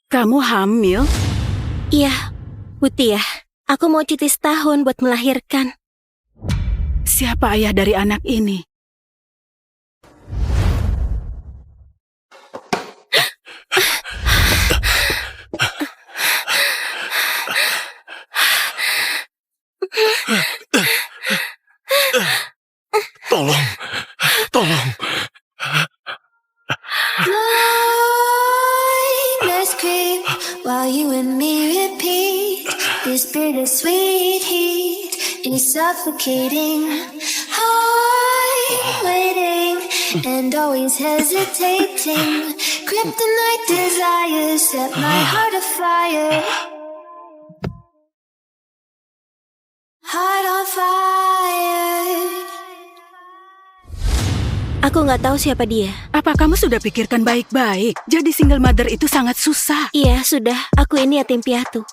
Kamu hamil? Iya, Mutia. Aku mau cuti setahun buat melahirkan. Siapa ayah dari anak ini? Tolong. Let's creep while you and me repeat. This bittersweet heat is suffocating. I'm waiting and always hesitating. Kryptonite desires set my heart afire. Heart on fire. Aku nggak tahu siapa dia. Apa kamu sudah pikirkan baik-baik? Jadi single mother itu sangat susah. Iya, sudah. Aku ini yatim piatu.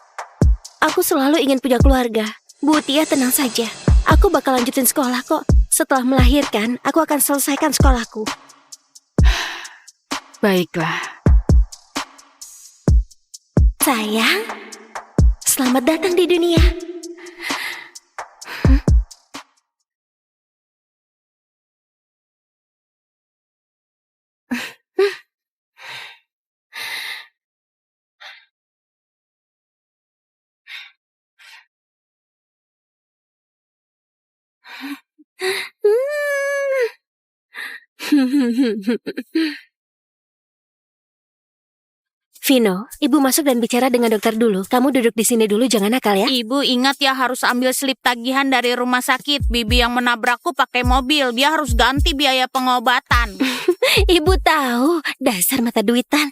Aku selalu ingin punya keluarga. Bu Tia, tenang saja. Aku bakal lanjutin sekolah kok. Setelah melahirkan, aku akan selesaikan sekolahku. Baiklah. Sayang, selamat datang di dunia. Vino, ibu masuk dan bicara dengan dokter dulu. Kamu duduk di sini dulu, jangan nakal ya. Ibu ingat ya harus ambil slip tagihan dari rumah sakit. Bibi yang menabrakku pakai mobil, dia harus ganti biaya pengobatan. Ibu tahu, dasar mata duitan.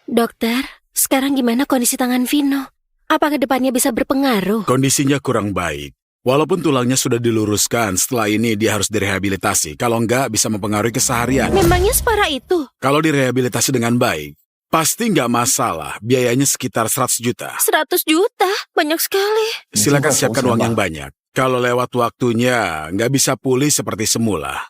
Dokter, sekarang gimana kondisi tangan Vino? Apa kedepannya bisa berpengaruh? Kondisinya kurang baik. Walaupun tulangnya sudah diluruskan, setelah ini dia harus direhabilitasi. Kalau enggak, bisa mempengaruhi keseharian. Memangnya separah itu? Kalau direhabilitasi dengan baik, pasti nggak masalah. Biayanya sekitar 100 juta. 100 juta? Banyak sekali. Silakan siapkan uang yang banyak. Kalau lewat waktunya, nggak bisa pulih seperti semula.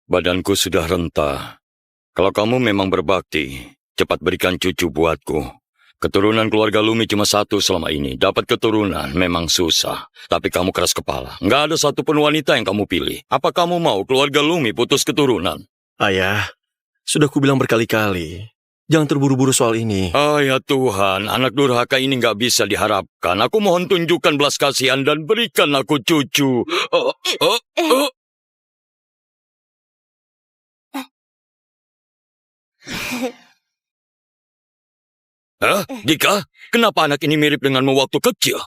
Badanku sudah renta. Kalau kamu memang berbakti, cepat berikan cucu buatku. Keturunan keluarga Lumi cuma satu selama ini. Dapat keturunan memang susah. Tapi kamu keras kepala. Nggak ada satupun wanita yang kamu pilih. Apa kamu mau keluarga Lumi putus keturunan? Ayah, sudah kubilang berkali-kali. Jangan terburu-buru soal ini. Ya Tuhan, anak durhaka ini nggak bisa diharapkan. Aku mohon tunjukkan belas kasihan dan berikan aku cucu. Dika, kenapa anak ini mirip denganmu waktu kecil?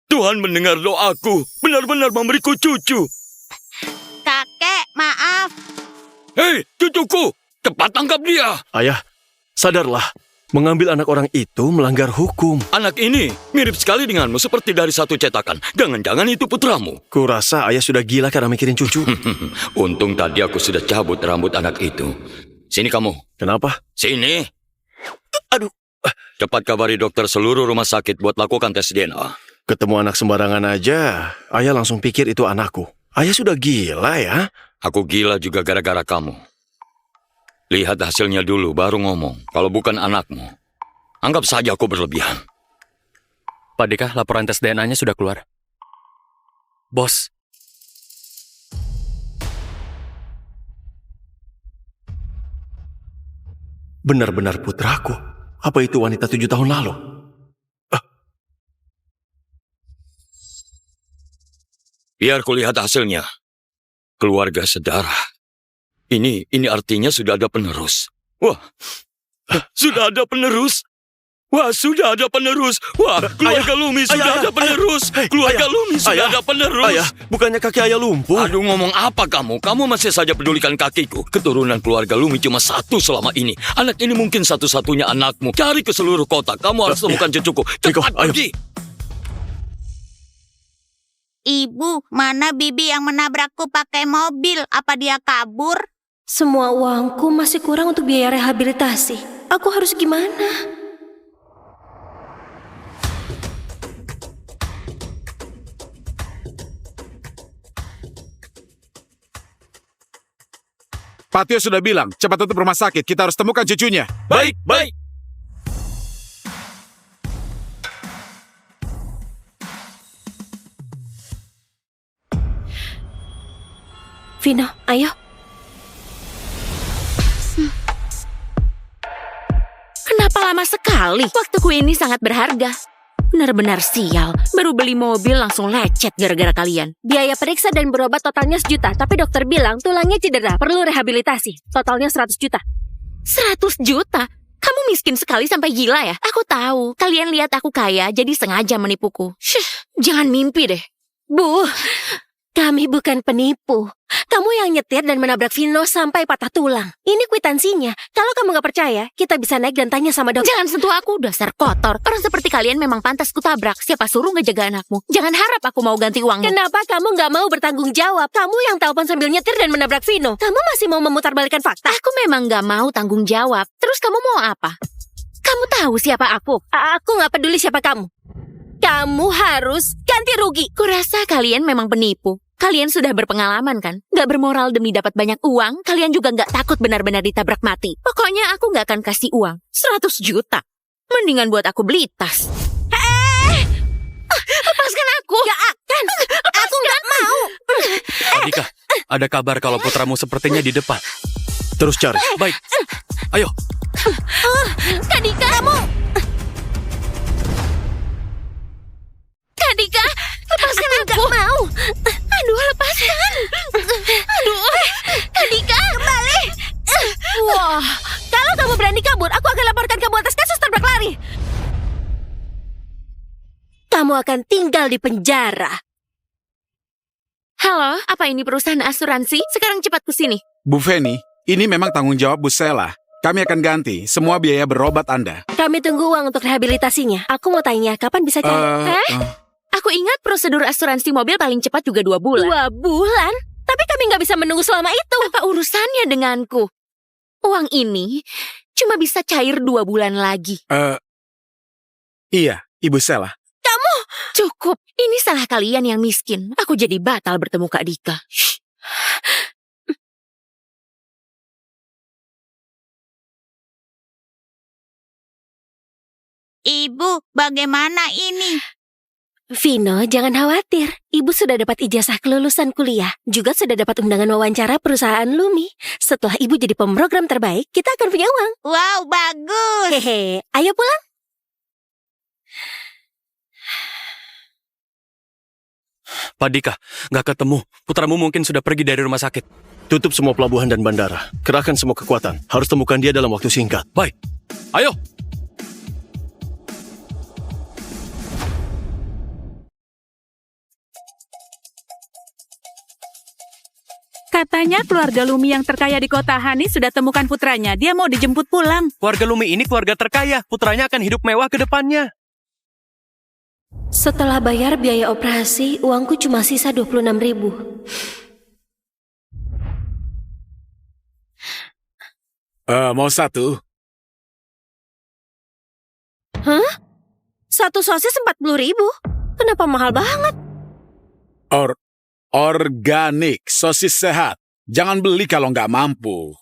Tuhan mendengar doaku, benar-benar memberiku cucu. Kakek, maaf. Hei, cucuku, cepat tangkap dia. Ayah, sadarlah. Mengambil anak orang itu melanggar hukum. Anak ini mirip sekali denganmu, seperti dari satu cetakan. Jangan-jangan itu putramu. Kurasa ayah sudah gila karena mikirin cucu. Untung tadi aku sudah cabut rambut anak itu. Sini kamu. Kenapa? Sini. Aduh. Cepat kabari dokter seluruh rumah sakit buat lakukan tes DNA. Ketemu anak sembarangan aja, ayah langsung pikir itu anakku. Ayah sudah gila ya? Aku gila juga gara-gara kamu. Lihat hasilnya dulu, baru ngomong. Kalau bukan anakmu, anggap saja aku berlebihan. Pak Dika, laporan tes DNA-nya sudah keluar. Bos. Benar-benar putraku. Apa itu wanita 7 tahun lalu? Biar kulihat hasilnya. Keluarga sedarah. Ini artinya sudah ada penerus. Wah, sudah ada penerus. Wah, sudah ada penerus. Wah, keluarga Lumi sudah ada penerus. Keluarga Lumi sudah ada penerus. Ayah, bukannya kaki ayah lumpuh? Aduh, ngomong apa kamu? Kamu masih saja pedulikan kakiku. Keturunan keluarga Lumi cuma satu selama ini. Anak ini mungkin satu-satunya anakmu. Cari ke seluruh kota. Kamu harus temukan cucuku. Cepat pergi. Niko, ayo. Aduh, ngomong apa kamu? Kamu masih saja pedulikan kakiku. Keturunan keluarga Lumi cuma satu selama ini. Anak ini mungkin satu-satunya anakmu. Cari ke seluruh kota. Kamu harus temukan cucuku. Cepat pergi. Ibu, mana Bibi yang menabrakku pakai mobil? Apa dia kabur? Semua uangku masih kurang untuk biaya rehabilitasi. Aku harus gimana? Patio sudah bilang, cepat tutup rumah sakit. Kita harus temukan cucunya. Baik, baik. Vino, ayo. Kenapa lama sekali? Waktuku ini sangat berharga. Benar-benar sial. Baru beli mobil langsung lecet gara-gara kalian. Biaya periksa dan berobat totalnya 1 juta, tapi dokter bilang tulangnya cedera, perlu rehabilitasi. Totalnya 100 juta. 100 juta? Kamu miskin sekali sampai gila ya? Aku tahu, kalian lihat aku kaya jadi sengaja menipuku. Jangan mimpi deh. Bu, kami bukan penipu. Kamu yang nyetir dan menabrak Vino sampai patah tulang. Ini kwitansinya. Kalau kamu nggak percaya, kita bisa naik dan tanya sama dokter. Jangan sentuh aku, dasar kotor. Orang seperti kalian memang pantas kutabrak. Siapa suruh ngejaga anakmu? Jangan harap aku mau ganti uangmu. Kenapa kamu nggak mau bertanggung jawab? Kamu yang telepon sambil nyetir dan menabrak Vino. Kamu masih mau memutarbalikkan fakta? Aku memang nggak mau tanggung jawab. Terus kamu mau apa? Kamu tahu siapa aku? Aku nggak peduli siapa kamu. Kamu harus ganti rugi. Kurasa kalian memang penipu. Kalian sudah berpengalaman kan? Gak bermoral demi dapat banyak uang, kalian juga gak takut benar-benar ditabrak mati. Pokoknya aku gak akan kasih uang. 100 juta. Mendingan buat aku beli tas. Lepaskan aku. Gak akan. Aku gak mau. Adika, ada kabar kalau putramu sepertinya di depan. Terus cari. Baik, ayo. Kak Dika. Kak Dika, lepaskan aku. Gak mau. Aduh, lepaskan. Aduh, Kak Dika, kembali. Wah, kalau kamu berani kabur, aku akan laporkan kamu atas kasus tabrak lari. Kamu akan tinggal di penjara. Halo, apa ini perusahaan asuransi? Sekarang cepat ke sini. Bu Feni, ini memang tanggung jawab Bu Sela. Kami akan ganti semua biaya berobat Anda. Kami tunggu uang untuk rehabilitasinya. Aku mau tanya, kapan bisa cair? Aku ingat prosedur asuransi mobil paling cepat juga 2 bulan. 2 bulan? Tapi kami nggak bisa menunggu selama itu. Apa urusannya denganku? Uang ini cuma bisa cair 2 bulan lagi. Iya, Ibu Sela. Cukup, ini salah kalian yang miskin. Aku jadi batal bertemu Kak Dika. Shh. Ibu, bagaimana ini? Vino, jangan khawatir. Ibu sudah dapat ijazah kelulusan kuliah. Juga sudah dapat undangan wawancara perusahaan Lumi. Setelah ibu jadi pemrogram terbaik, kita akan punya uang. Wow, bagus. Hehe, ayo pulang. Pak Dika, nggak ketemu. Putramu mungkin sudah pergi dari rumah sakit. Tutup semua pelabuhan dan bandara. Kerahkan semua kekuatan. Harus temukan dia dalam waktu singkat. Baik, ayo. Katanya keluarga Lumi yang terkaya di kota Hani sudah temukan putranya. Dia mau dijemput pulang. Keluarga Lumi ini keluarga terkaya. Putranya akan hidup mewah ke depannya. Setelah bayar biaya operasi, uangku cuma sisa 26.000. Mau satu? Hah? Satu sosis 40.000? Kenapa mahal banget? Organik, sosis sehat. Jangan beli kalau nggak mampu.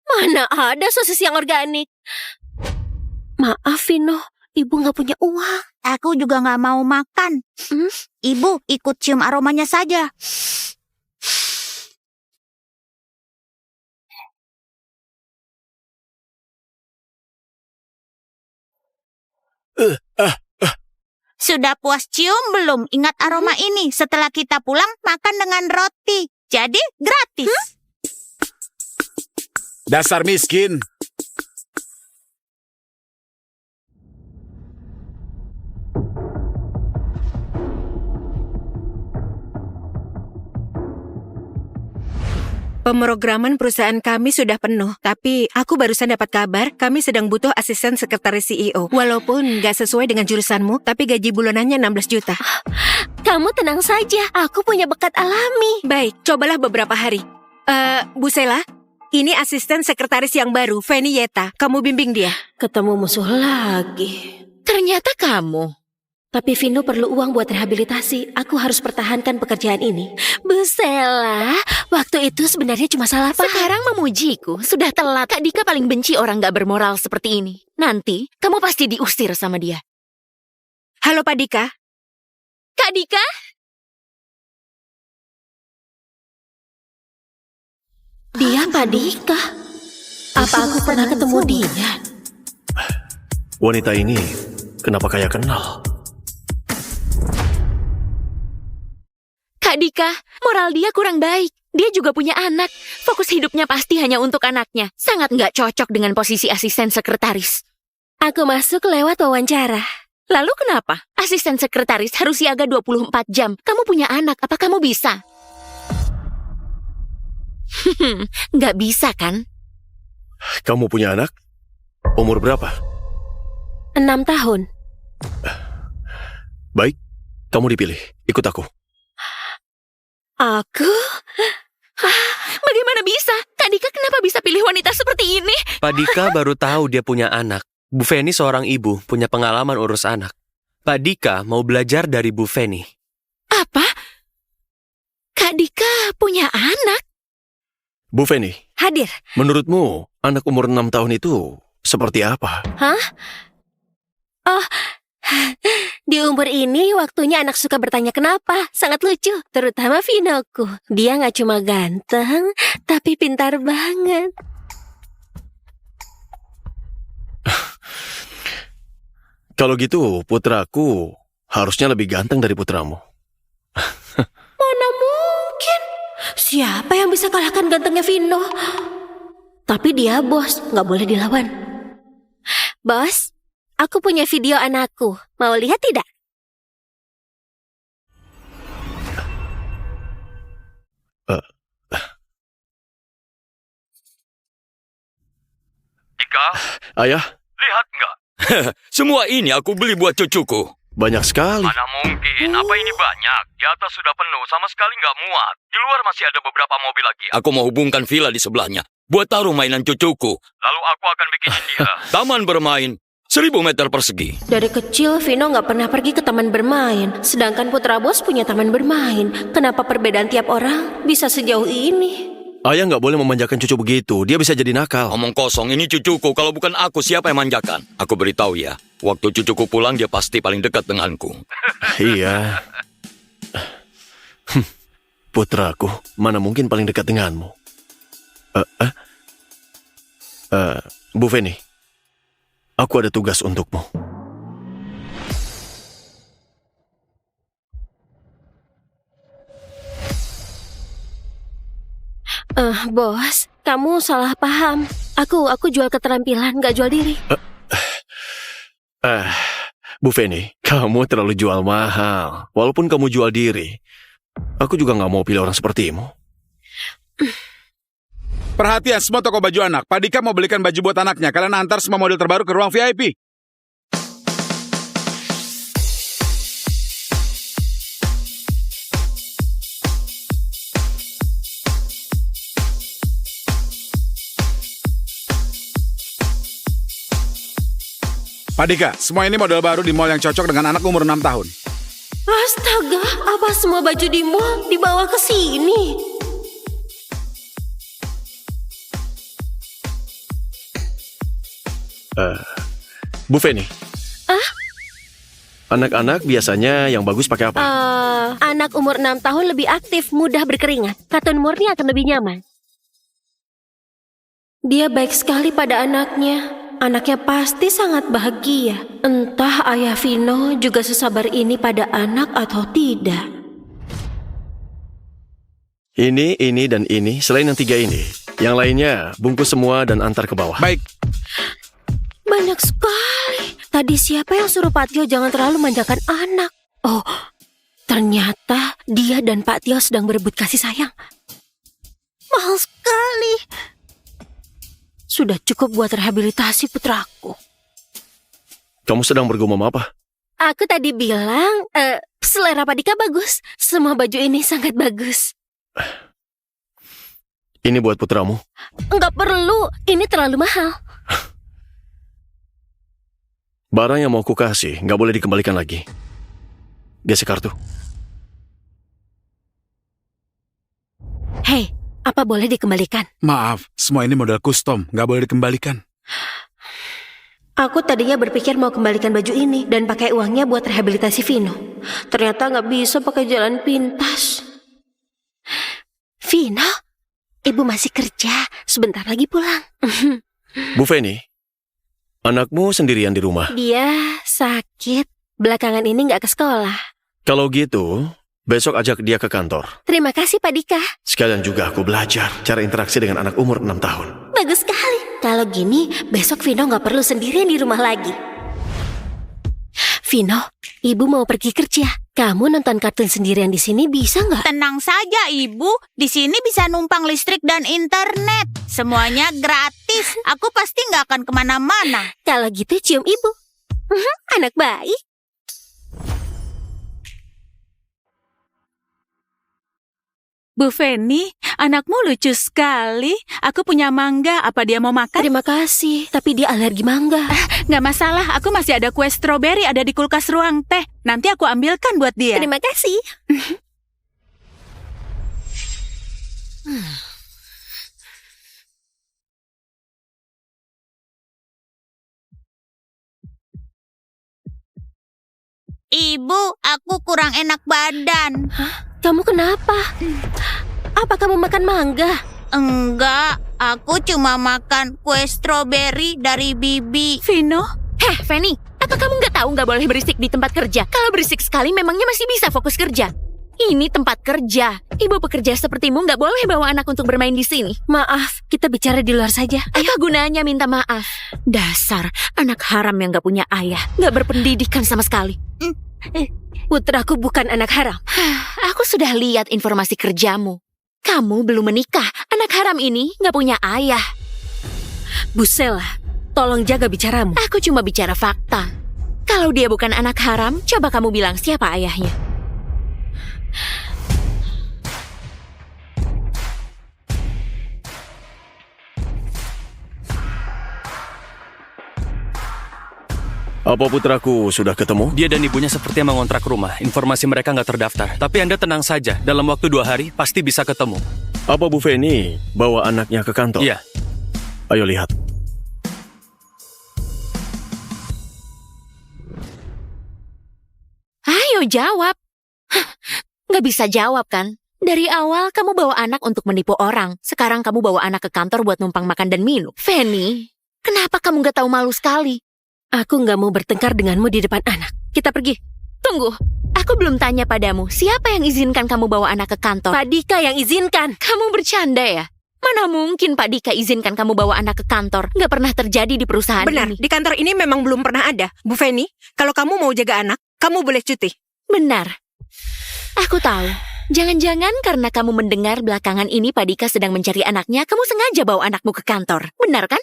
Mana ada sosis yang organik? Maaf, Vino. Ibu nggak punya uang. Aku juga nggak mau makan. Ibu, ikut cium aromanya saja. Sudah puas cium belum? Ingat aroma ini. Setelah kita pulang, makan dengan roti. Jadi, gratis. Dasar miskin. Pemrograman perusahaan kami sudah penuh, tapi aku barusan dapat kabar kami sedang butuh asisten sekretaris CEO. Walaupun nggak sesuai dengan jurusanmu, tapi gaji bulanannya 16 juta. Kamu tenang saja, aku punya bakat alami. Baik, cobalah beberapa hari. Bu Sela, ini asisten sekretaris yang baru, Feni Yeta. Kamu bimbing dia. Ketemu musuh lagi. Ternyata kamu. Tapi Vino perlu uang buat rehabilitasi. Aku harus pertahankan pekerjaan ini. Bu Sela, waktu itu sebenarnya cuma salah paham. Sekarang memujiku. Sudah telat. Kak Dika paling benci orang gak bermoral seperti ini. Nanti, kamu pasti diusir sama dia. Halo Pak Dika. Kak Dika? Dia Pak Dika. Apa aku pernah ketemu dia? Wanita ini kenapa kayak kenal? Kak Dika, moral dia kurang baik. Dia juga punya anak. Fokus hidupnya pasti hanya untuk anaknya. Sangat nggak cocok dengan posisi asisten sekretaris. Aku masuk lewat wawancara. Lalu kenapa? Asisten sekretaris harus siaga 24 jam. Kamu punya anak, apa kamu bisa? Nggak bisa kan? Kamu punya anak? Umur berapa? 6 tahun. Baik, kamu dipilih. Ikut aku. Aku? Bagaimana bisa? Kak Dika kenapa bisa pilih wanita seperti ini? Pak Dika baru tahu dia punya anak. Bu Feni seorang ibu, punya pengalaman urus anak. Pak Dika mau belajar dari Bu Feni. Apa? Kak Dika punya anak? Bu Feni, Hadir. menurutmu anak umur 6 tahun itu seperti apa? Hah? Oh, di umur ini waktunya anak suka bertanya kenapa. Sangat lucu, terutama Vinoku. Dia nggak cuma ganteng, tapi pintar banget. Kalau gitu, putraku harusnya lebih ganteng dari putramu. Mana mungkin? Siapa yang bisa kalahkan gantengnya Vino? Tapi dia bos, nggak boleh dilawan. Bos, aku punya video anakku. Mau lihat tidak? Dika, Ayah, lihat nggak? Semua ini aku beli buat cucuku. banyak sekali. Mana mungkin, apa ini banyak? Di atas sudah penuh, sama sekali nggak muat. Di luar masih ada beberapa mobil lagi. Aku mau hubungkan villa di sebelahnya, buat taruh mainan cucuku. Lalu aku akan bikinin dia taman bermain 1000 meter persegi. Dari kecil Vino nggak pernah pergi ke taman bermain. Sedangkan putra bos punya taman bermain. Kenapa perbedaan tiap orang bisa sejauh ini? Ayah nggak boleh memanjakan cucu begitu. Dia bisa jadi nakal. Omong kosong, ini cucuku. Kalau bukan aku, siapa yang manjakan? Aku beritahu ya, waktu cucuku pulang, dia pasti paling dekat denganku. Iya. Putraku, mana mungkin paling dekat denganmu? Bu Feni, aku ada tugas untukmu. Bos, kamu salah paham. Aku jual keterampilan, nggak jual diri. Bu Feni, kamu terlalu jual mahal. Walaupun kamu jual diri, aku juga nggak mau pilih orang sepertimu. Perhatian semua toko baju anak. Pak Dika mau belikan baju buat anaknya. Kalian antar semua model terbaru ke ruang VIP. Pak Dika, semua ini model baru di mall yang cocok dengan anak umur 6 tahun. Astaga, apa semua baju di mall dibawa ke sini? Bu Feni. Anak-anak biasanya yang bagus pakai apa? Anak umur 6 tahun lebih aktif, mudah berkeringat. Katun murni akan lebih nyaman. Dia baik sekali pada anaknya. Anaknya pasti sangat bahagia. Entah ayah Vino juga sesabar ini pada anak atau tidak. Ini, dan ini. Selain yang 3 ini, yang lainnya bungkus semua dan antar ke bawah. Baik, Banyak sekali. Tadi siapa yang suruh Pak Tio jangan terlalu manjakan anak? Oh, ternyata dia dan Pak Tio sedang berebut kasih sayang. Mahal sekali. Sudah cukup buat rehabilitasi putraku. Kamu sedang bergumam apa? Aku tadi bilang, Selera Pak Dika bagus. Semua baju ini sangat bagus. Ini buat putramu. Enggak perlu, ini terlalu mahal. Barang yang mau kukasih nggak boleh dikembalikan lagi. Gesek kartu. Hei, apa boleh dikembalikan? Maaf, semua ini model custom, nggak boleh dikembalikan. Aku tadinya berpikir mau kembalikan baju ini dan pakai uangnya buat rehabilitasi Vino. Ternyata nggak bisa pakai jalan pintas. Vino, ibu masih kerja. Sebentar lagi pulang. Bu Feni, anakmu sendirian di rumah. Dia sakit. Belakangan ini nggak ke sekolah. Kalau gitu, besok ajak dia ke kantor. Terima kasih Pak Dika. Sekalian juga aku belajar cara interaksi dengan anak umur 6 tahun. Bagus sekali. Kalau gini, besok Vino nggak perlu sendirian di rumah lagi. Vino, ibu mau pergi kerja. Kamu nonton kartun sendirian di sini bisa nggak? Tenang saja, Ibu. Di sini bisa numpang listrik dan internet. Semuanya gratis. Aku pasti nggak akan kemana-mana. Kalau gitu cium ibu. Anak baik. Bu Feni, anakmu lucu sekali. Aku punya mangga. Apa dia mau makan? Terima kasih, tapi dia alergi mangga. Nggak masalah, aku masih ada kue stroberi ada di kulkas ruang teh. Nanti aku ambilkan buat dia. Terima kasih. Ibu, aku kurang enak badan. Kamu kenapa? Apa kamu makan mangga? Enggak, aku cuma makan kue stroberi dari Bibi. Vino? Heh, Feni, apa kamu nggak tahu nggak boleh berisik di tempat kerja? Kalau berisik sekali memangnya masih bisa fokus kerja. Ini tempat kerja. Ibu pekerja sepertimu nggak boleh bawa anak untuk bermain di sini. Maaf, kita bicara di luar saja. Apa gunanya minta maaf? Dasar anak haram yang nggak punya ayah, nggak berpendidikan sama sekali. Putraku bukan anak haram. Aku sudah lihat informasi kerjamu. Kamu belum menikah. Anak haram ini nggak punya ayah. Bu Sela, tolong jaga bicaramu. Aku cuma bicara fakta. Kalau dia bukan anak haram, coba kamu bilang siapa ayahnya. Apa putraku sudah ketemu? Dia dan ibunya sepertinya mengontrak rumah. Informasi mereka nggak terdaftar. Tapi Anda tenang saja. Dalam waktu 2 hari, pasti bisa ketemu. Apa Bu Feni bawa anaknya ke kantor? Iya. Ayo lihat. Ayo jawab. Nggak bisa jawab kan? Dari awal kamu bawa anak untuk menipu orang. Sekarang kamu bawa anak ke kantor buat numpang makan dan minum. Feni, kenapa kamu nggak tahu malu sekali? Aku nggak mau bertengkar denganmu di depan anak. Kita pergi. Tunggu, aku belum tanya padamu. Siapa yang izinkan kamu bawa anak ke kantor? Pak Dika yang izinkan. Kamu bercanda ya? Mana mungkin Pak Dika izinkan kamu bawa anak ke kantor? Nggak pernah terjadi di perusahaan Benar, ini. di kantor ini memang belum pernah ada. Bu Feni, kalau kamu mau jaga anak, kamu boleh cuti. Benar. Aku tahu. Jangan-jangan karena kamu mendengar belakangan ini Pak Dika sedang mencari anaknya, kamu sengaja bawa anakmu ke kantor. Benar kan?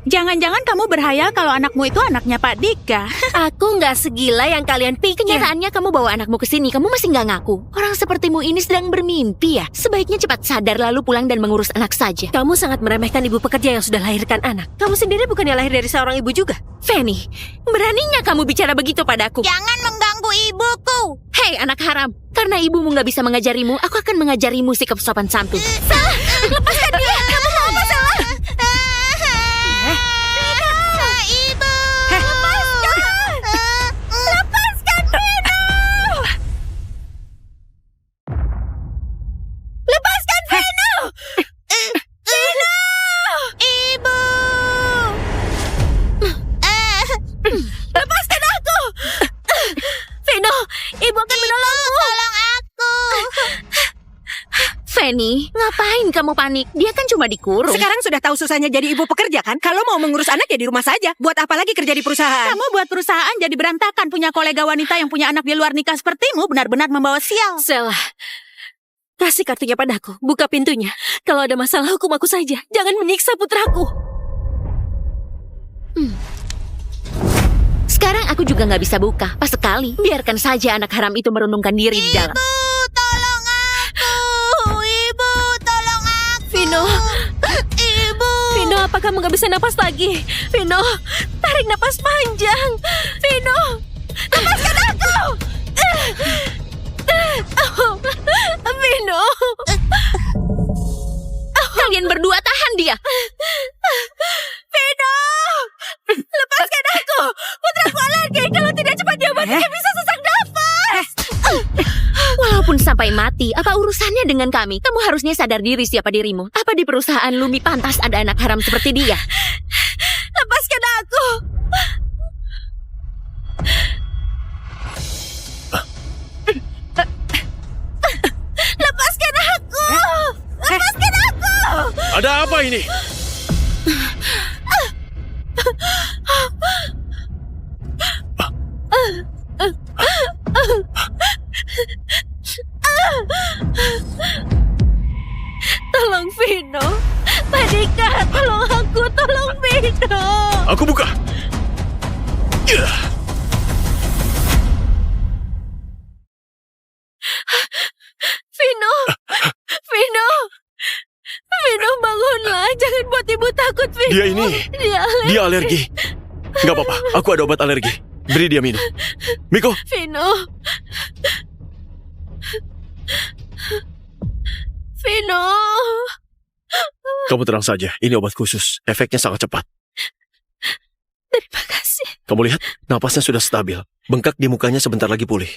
Jangan-jangan kamu berhayal kalau anakmu itu anaknya Pak Dika. Aku nggak segila yang kalian pikir. Kenyataannya kamu bawa anakmu ke sini, kamu masih nggak ngaku. Orang sepertimu ini sedang bermimpi ya. Sebaiknya cepat sadar lalu pulang dan mengurus anak saja. Kamu sangat meremehkan ibu pekerja yang sudah lahirkan anak. Kamu sendiri bukannya lahir dari seorang ibu juga? Feni, beraninya kamu bicara begitu padaku? Jangan mengganggu ibuku. Hei anak haram, karena ibumu nggak bisa mengajarimu, aku akan mengajarimu sikap sopan santun. Salah, lepaskan dia. Kamu mau apa salah? Ibu. Lepaskan Vino! Lepaskan Vino! Ibu. Lepaskan aku! Vino, ibu akan menolongmu. Tolong aku. Feni, ngapain kamu panik? Dia kan cuma dikurung. Sekarang sudah tahu susahnya jadi ibu pekerja kan? Kalau mau mengurus anak ya di rumah saja. Buat apa lagi kerja di perusahaan? Kamu buat perusahaan jadi berantakan. Punya kolega wanita yang punya anak di luar nikah sepertimu benar-benar membawa sial. Sela, kasih kartunya padaku. Buka pintunya. Kalau ada masalah hukum aku saja. Jangan menyiksa putraku. Sekarang aku juga nggak bisa buka. Pas sekali. Biarkan saja anak haram itu merenungkan diri di dalam. Tolong aku. Ibu, tolong aku. Vino, Ibu. Vino, apa kamu gak bisa napas lagi? Vino, tarik napas panjang. Vino, lepaskan aku. Vino. Kalian berdua tahan dia. Vino, lepaskan aku. Putraku alergi. Kalau tidak cepat diobati, dia bisa sesak nafas. Walaupun sampai mati, apa urusannya dengan kami? Kamu harusnya sadar diri siapa dirimu. Apa di perusahaan Lumi pantas ada anak haram seperti dia? Lepaskan aku. Lepaskan aku. Lepaskan aku. Ada apa ini? Tolong Vino. Pak Dika, tolong aku. Tolong Vino. Aku buka. Vino. Vino. Vino, bangunlah. Jangan buat ibu takut, Vino. Dia ini. Dia alergi. Gak apa-apa, aku ada obat alergi. Beri dia minum. Miko, Vino. Vino. kamu tenang saja. Ini obat khusus. Efeknya sangat cepat. Terima kasih. Kamu lihat, napasnya sudah stabil. Bengkak di mukanya sebentar lagi pulih.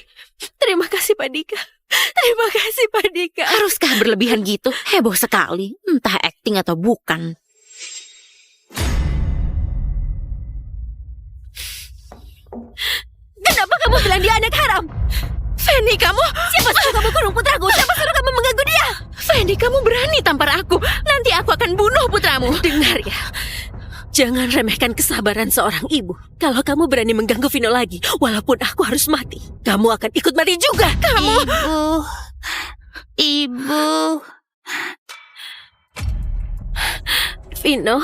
Terima kasih, Pak Dika. Terima kasih, Pak Dika. Haruskah berlebihan gitu? Heboh sekali. Entah acting atau bukan. Kenapa kamu bilang dia anak haram? Fanny, kamu... Siapa suruh kamu kurung putraku? Siapa suruh kamu mengganggu dia? Fanny, kamu berani tampar aku. Nanti aku akan bunuh putramu. Dengar ya. Jangan remehkan kesabaran seorang ibu. Kalau kamu berani mengganggu Vino lagi, walaupun aku harus mati, kamu akan ikut mati juga. Kamu... Ibu. Vino,